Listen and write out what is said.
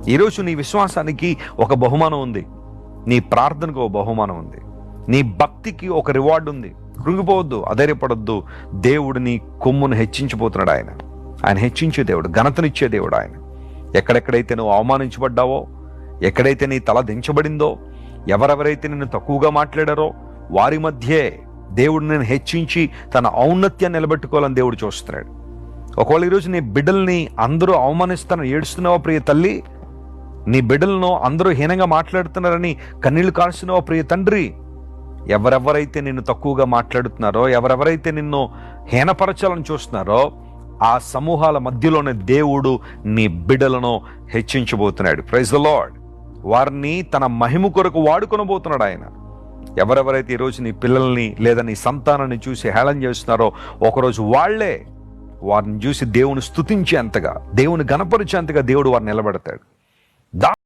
ఈరోజు నీ విశ్వాసానికి ఒక బహుమానం ఉంది, నీ ప్రార్థనకు ఒక బహుమానం ఉంది, నీ భక్తికి ఒక రివార్డు ఉంది. కృంగిపోవద్దు, అధైర్యపడొద్దు. దేవుడు నీ కొమ్మును హెచ్చించిపోతున్నాడు. ఆయన హెచ్చించే దేవుడు, ఘనతనిచ్చే దేవుడు ఆయన. ఎక్కడెక్కడైతే నువ్వు అవమానించబడ్డావో, ఎక్కడైతే నీ తల దించబడిందో, ఎవరెవరైతే నిన్ను తక్కువగా మాట్లాడారో వారి మధ్యే దేవుడు నేను హెచ్చించి తన ఔన్నత్యాన్ని నిలబెట్టుకోవాలని దేవుడు చూస్తున్నాడు. ఒకవేళ ఈరోజు నీ బిడ్డల్ని అందరూ అవమానిస్తానని ఏడుస్తున్నావా ప్రియ తల్లి? నీ బిడ్డలను అందరూ హీనంగా మాట్లాడుతున్నారని కన్నీళ్లు కారుస్తున్నావా ప్రియ తండ్రి? ఎవరెవరైతే నిన్ను తక్కువగా మాట్లాడుతున్నారో, ఎవరెవరైతే నిన్ను హీనపరచాలని చూస్తున్నారో ఆ సమూహాల మధ్యలోనే దేవుడు నీ బిడ్డలను హెచ్చించబోతున్నాడు. Praise the lord. వారిని తన మహిమ కొరకు వాడుకొనబోతున్నాడు ఆయన. ఎవరెవరైతే ఈరోజు నీ పిల్లల్ని లేదా నీ సంతానాన్ని చూసి హేళన చేస్తున్నారో ఒకరోజు వాళ్లే వారిని చూసి దేవుని స్తుతించేంతగా, దేవుని గణపరిచేంతగా దేవుడు వారిని నిలబెడతాడు.